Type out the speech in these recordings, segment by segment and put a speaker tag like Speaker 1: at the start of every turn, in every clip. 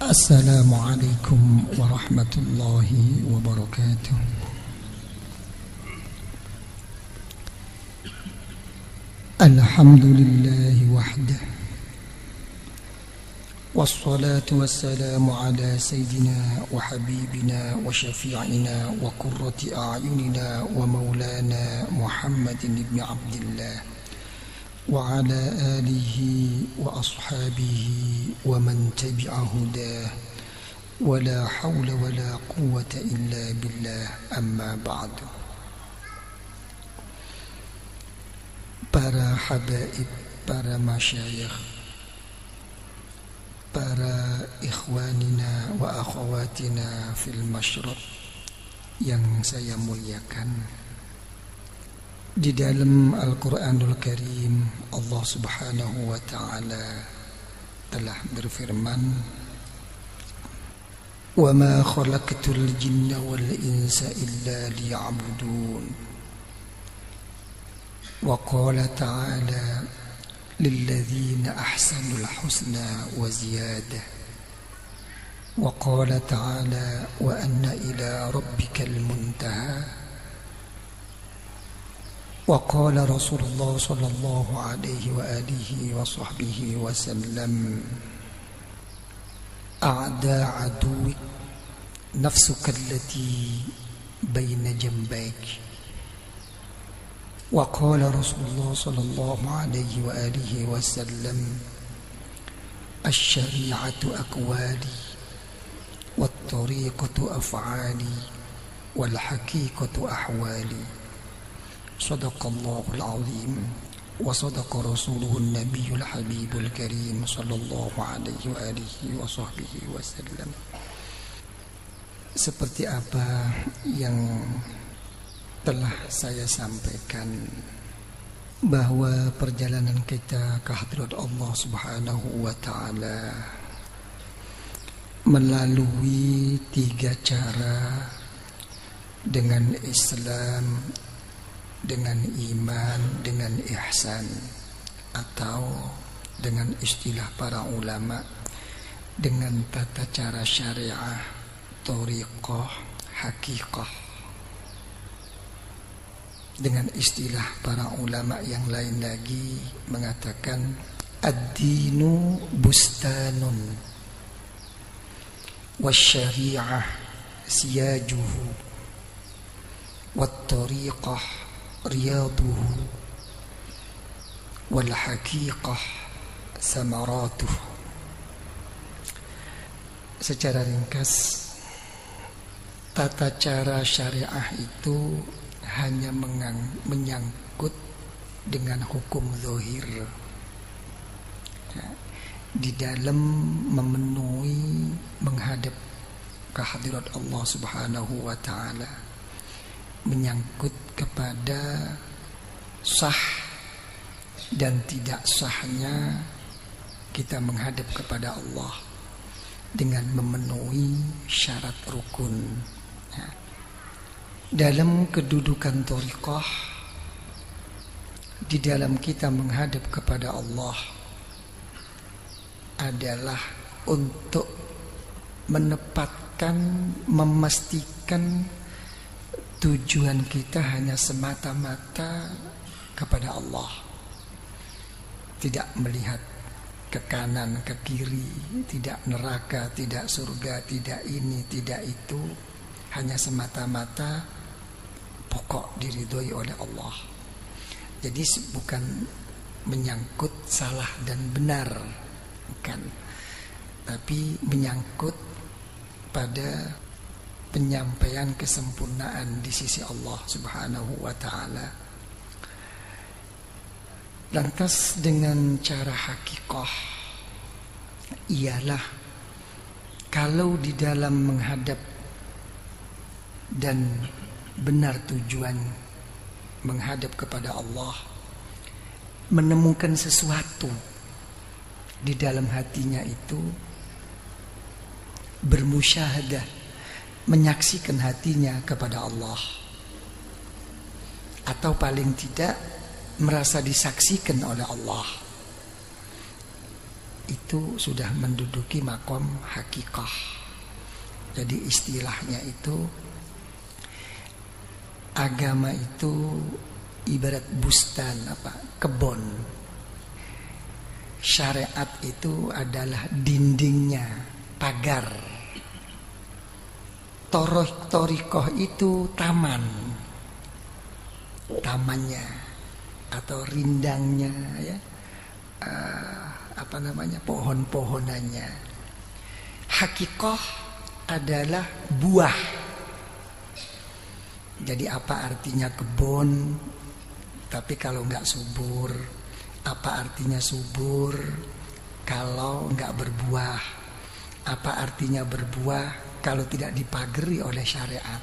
Speaker 1: السلام عليكم ورحمة الله وبركاته. الحمد لله وحده، والصلاة والسلام على سيدنا وحبيبنا وشفيعنا وقرة أعيننا ومولانا محمد بن عبد الله وعلى آله وأصحابه ومن تبع هداه ولا حول ولا قوة إلا بالله. أما بعد. Para habaib, para masyayikh, para ikhwanina wa akhawatina fil masyraq yang saya muliakan, di dalam Al-Quranul Karim Allah Subhanahu wa ta'ala telah berfirman, "Wa ma khalaqtul jinna wal insa illa liya'budun." Wa qala ta'ala, "Lilladzina ahsanul husna wa ziyadah." Wa qala ta'ala, "Wa anna ila rabbikal muntaha." Wa qala Rasulullah sallallahu alaihi wa alihi wa sahbihi wa sallam, "A'da aduwik nafsuka allati baina jambayk." Wa qala Rasulullah sallallahu alaihi wa alihi wa sallam, "Asy-syari'atu aqwali wat-tariqatu af'ali wal-haqiqatu ahwali." Sadaqallahul azim wa sadaqa rasuluhun nabiyul habibul karim sallallahu alaihi wa alihi wa sahbihi wasallam. Seperti apa yang telah saya sampaikan, bahwa perjalanan kita ke hadirat Allah Subhanahu wa ta'ala melalui 3 cara, dengan Islam, dengan iman, dengan ihsan, atau dengan istilah para ulama dengan tata cara syariah, thariqah, haqiqah. Dengan istilah para ulama yang lain lagi mengatakan, ad-dinu bustanun wasyari'ah siyajuhu wat-tariqah riyaduhu wal-haqiqah samaratuhu. Secara ringkas, tata cara syariah itu hanya menyangkut dengan hukum zahir, di dalam memenuhi menghadap kehadirat Allah Subhanahu wa ta'ala, menyangkut kepada sah dan tidak sahnya kita menghadap kepada Allah dengan memenuhi syarat rukun. Dalam kedudukan thariqah, di dalam kita menghadap kepada Allah adalah untuk menempatkan, memastikan tujuan kita hanya semata-mata kepada Allah, tidak melihat ke kanan, ke kiri, tidak neraka, tidak surga, tidak ini, tidak itu, hanya semata-mata pokok diridhoi oleh Allah. Jadi bukan menyangkut salah dan benar, bukan, tapi menyangkut pada penyampaian kesempurnaan di sisi Allah Subhanahu wa ta'ala. Lantas dengan cara hakikah ialah kalau di dalam menghadap dan benar tujuan menghadap kepada Allah, menemukan sesuatu di dalam hatinya itu, bermusyahadah, menyaksikan hatinya kepada Allah, atau paling tidak merasa disaksikan oleh Allah. itu sudah menduduki makom hakikah. Jadi istilahnya itu, agama itu ibarat bustan, kebun. Syariat itu adalah dindingnya, pagar. Torikoh itu tamannya atau rindangnya, ya, pohon-pohonannya. Hakikah adalah buah. Jadi apa artinya kebun tapi kalau nggak subur? Apa artinya subur kalau nggak berbuah? Apa artinya berbuah kalau tidak dipagari oleh syariat?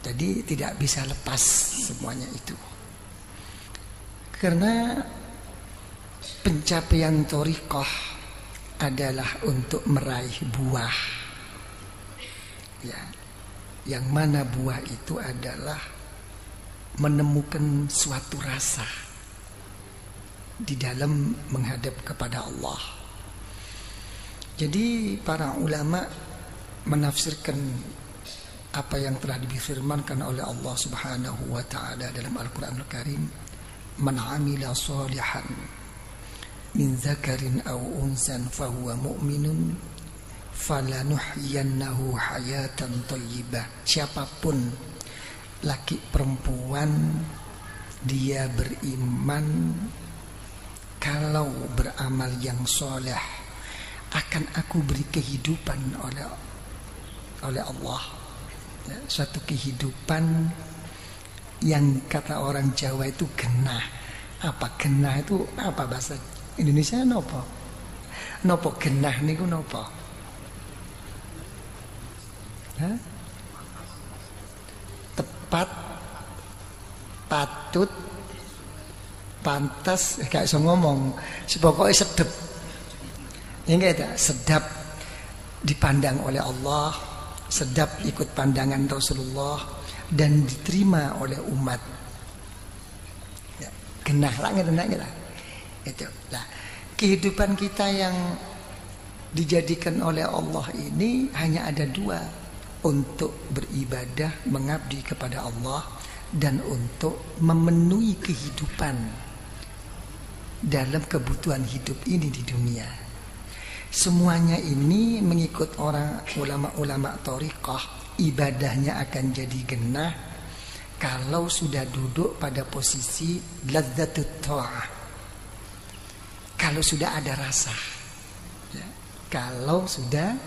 Speaker 1: Jadi tidak bisa lepas semuanya itu. Karena pencapaian thariqah adalah untuk meraih buah. Ya, yang mana buah itu adalah menemukan suatu rasa di dalam menghadap kepada Allah. Jadi para ulama menafsirkan apa yang telah difirmankan oleh Allah Subhanahu wa taala dalam Al-Qur'anul Karim, "Man 'amila shalihan min dzakarin aw unsan fahuwa mu'minun falanuhyiyannahu hayatan thayyibah." Siapapun laki perempuan dia beriman, kalau beramal yang soleh akan aku beri kehidupan oleh Allah, ya, suatu kehidupan yang kata orang Jawa itu genah. Apa genah itu? Apa bahasa Indonesia nopo? Nopo genah niku nopo? Hah? Tepat, patut, pantas, gak bisa ngomong. Pokoknya sedap. Ya enggak, sedap dipandang oleh Allah, sedap ikut pandangan Rasulullah dan diterima oleh umat. Ya, genah lah, itu. Nah, kehidupan kita yang dijadikan oleh Allah ini hanya ada dua, untuk beribadah, mengabdi kepada Allah, dan untuk memenuhi kehidupan dalam kebutuhan hidup ini di dunia. Semuanya ini mengikut orang ulama-ulama thariqah, ibadahnya akan jadi genah kalau sudah duduk pada posisi ladzatut ta'ah. Kalau sudah ada rasa, ya, kalau sudah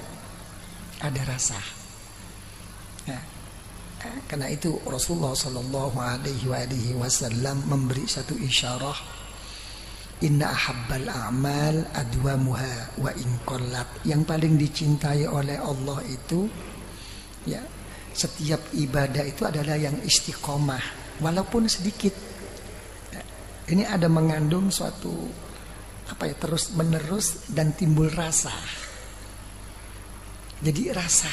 Speaker 1: ada rasa. Ya. Karena itu Rasulullah Sallallahu Alaihi Wasallam memberi satu isyarah, inna ahabbal a'mal adwamuha wa in qallat. Yang paling dicintai oleh Allah itu, ya, setiap ibadah itu adalah yang istiqomah walaupun sedikit. Ya. Ini ada mengandung suatu terus menerus dan timbul rasa. Jadi rasa.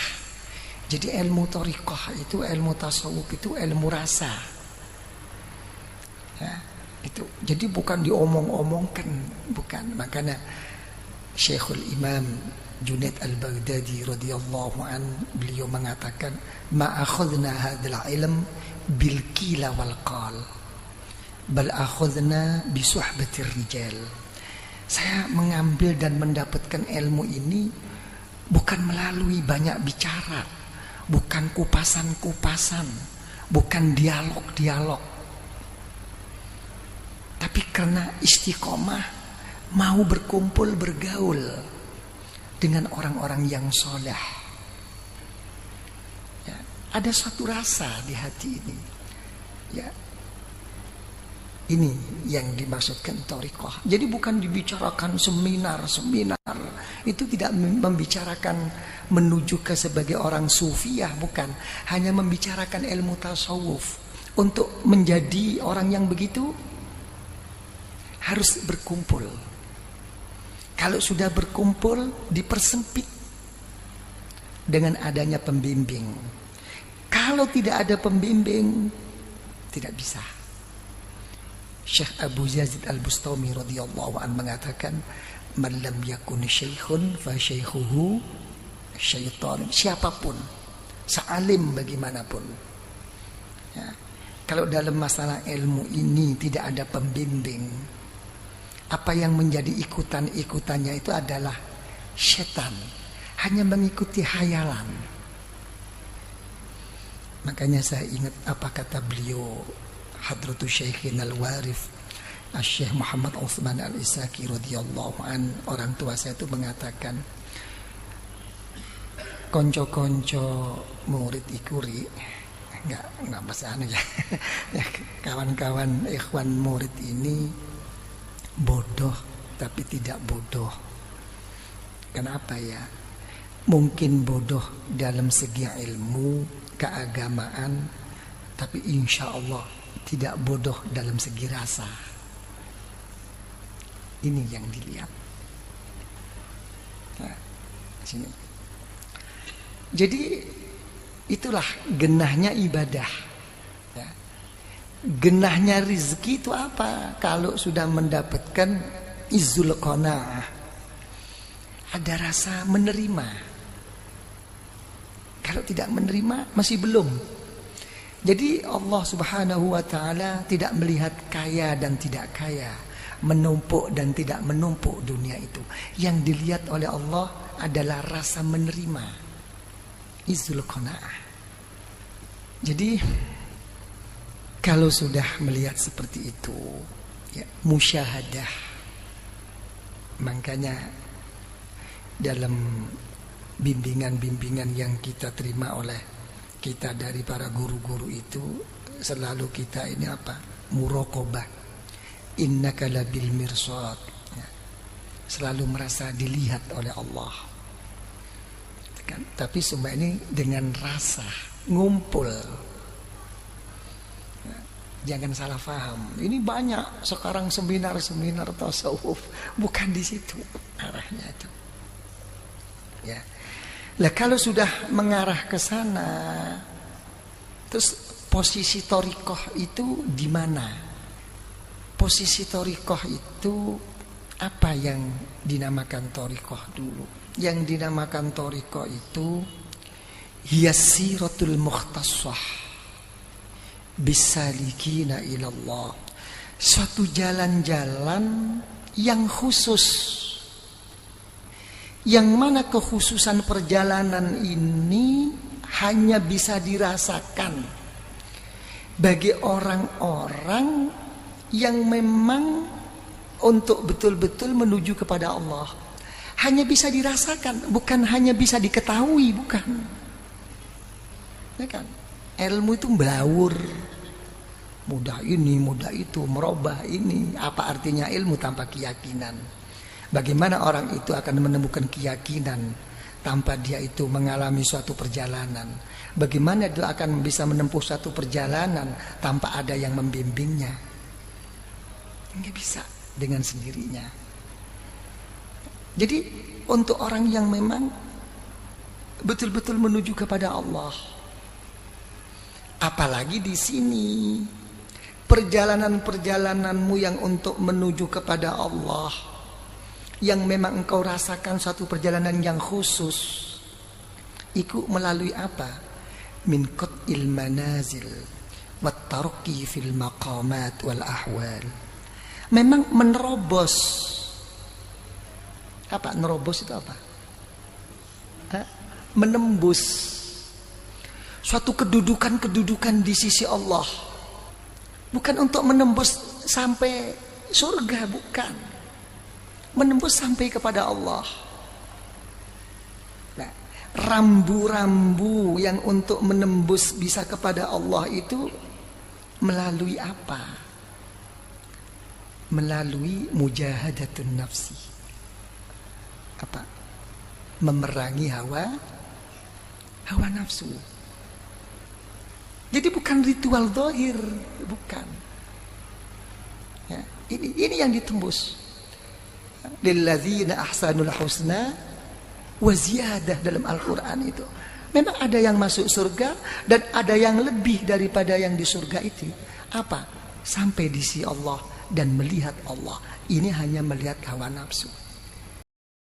Speaker 1: Jadi ilmu thariqah itu, ilmu tasawuf itu ilmu rasa. Ya, itu. Jadi bukan diomong-omongkan, bukan. Makanya Syekhul Imam Junaid Al-Baghdadi radhiyallahu an, beliau mengatakan, "Ma akhadna hadzal ilm bil qila wal qal, bal akhadna bi suhbatir rijal." Saya mengambil dan mendapatkan ilmu ini bukan melalui banyak bicara, bukan kupasan-kupasan, bukan dialog-dialog, tapi karena istiqomah, mau berkumpul, bergaul dengan orang-orang yang soleh. Ya, ada suatu rasa di hati ini. Ya, ini yang dimaksudkan thariqah. Jadi bukan dibicarakan seminar. Itu tidak membicarakan menuju ke sebagai orang sufiyah, bukan. Hanya membicarakan ilmu tasawuf. Untuk menjadi orang yang begitu harus berkumpul. Kalau sudah berkumpul, dipersempit dengan adanya pembimbing. Kalau tidak ada pembimbing, tidak bisa. Syekh Abu Yazid Al-Bustami radhiyallahu an mengatakan, Man lam yakun syaikhun fa syaikhuhu syaitan. Siapapun, sealim bagaimanapun. Ya. Kalau dalam masalah ilmu ini tidak ada pembimbing, apa yang menjadi ikutan-ikutannya itu adalah setan, hanya mengikuti hayalan. Makanya saya ingat apa kata beliau Hadratus Syekhin Al-Warif Syekh Muhammad Utsman Al-Isaki radhiyallahu an. Orang tua saya itu mengatakan, konco-konco murid ikuri, enggak bahasa anu ya. Ya, kawan-kawan ikhwan murid ini bodoh tapi tidak bodoh. Kenapa ya? Mungkin bodoh dalam segi ilmu, keagamaan, tapi insya Allah tidak bodoh dalam segi rasa. Ini yang dilihat. Nah, sini. Jadi itulah genahnya ibadah. Ya. Genahnya rizki itu apa? Kalau sudah mendapatkan izzul qanaah, ada rasa menerima. Kalau tidak menerima masih belum. Jadi Allah Subhanahu wa taala tidak melihat kaya dan tidak kaya, menumpuk dan tidak menumpuk dunia itu. Yang dilihat oleh Allah adalah rasa menerima, izzul qanaah. Jadi kalau sudah melihat seperti itu, ya, musyahadah. Makanya dalam bimbingan-bimbingan yang kita terima oleh kita dari para guru-guru itu, selalu kita ini apa? Muraqabah. Innaka labil mirsad. Ya. Selalu merasa dilihat oleh Allah. Kan? Tapi semua ini dengan rasa ngumpul. Ya. Jangan salah paham. Ini banyak sekarang seminar-seminar tasawuf, bukan di situ arahnya itu. Ya. Lah kalau sudah mengarah ke sana, terus posisi thariqah itu di mana? Posisi thariqah itu apa yang dinamakan thariqah dulu? Yang dinamakan thariqah itu hiyasiratul mukhtassah bisalikina ilallah. Suatu jalan-jalan yang khusus, yang mana kekhususan perjalanan ini hanya bisa dirasakan bagi orang-orang yang memang untuk betul-betul menuju kepada Allah. Hanya bisa dirasakan, bukan hanya bisa diketahui, bukan. Ya kan? Ilmu itu melawur, mudah ini, mudah itu, merubah ini. Apa artinya ilmu tanpa keyakinan? Bagaimana orang itu akan menemukan keyakinan tanpa dia itu mengalami suatu perjalanan? Bagaimana dia akan bisa menempuh suatu perjalanan tanpa ada yang membimbingnya? Nggak bisa dengan sendirinya. Jadi untuk orang yang memang betul-betul menuju kepada Allah, apalagi di sini perjalanan-perjalananmu yang untuk menuju kepada Allah, yang memang engkau rasakan suatu perjalanan yang khusus, itu melalui apa? Min qat'il manazil wat tarqi fil maqamat wal ahwal. Memang menerobos. Apa nerobos itu apa? Menembus suatu kedudukan-kedudukan di sisi Allah. Bukan untuk menembus sampai surga, bukan. Menembus sampai kepada Allah. Nah, rambu-rambu yang untuk menembus bisa kepada Allah itu melalui apa? Melalui mujahadatun nafsi. Apa? Memerangi hawa nafsu. Jadi bukan ritual zahir, bukan. Ya, ini yang ditembus. Lilladzina ahsanul husna wa ziyadah dalam Al-Quran itu. Memang ada yang masuk surga dan ada yang lebih daripada yang di surga itu. Apa? Sampai di sisi Allah dan melihat Allah. Ini hanya melihat hawa nafsu.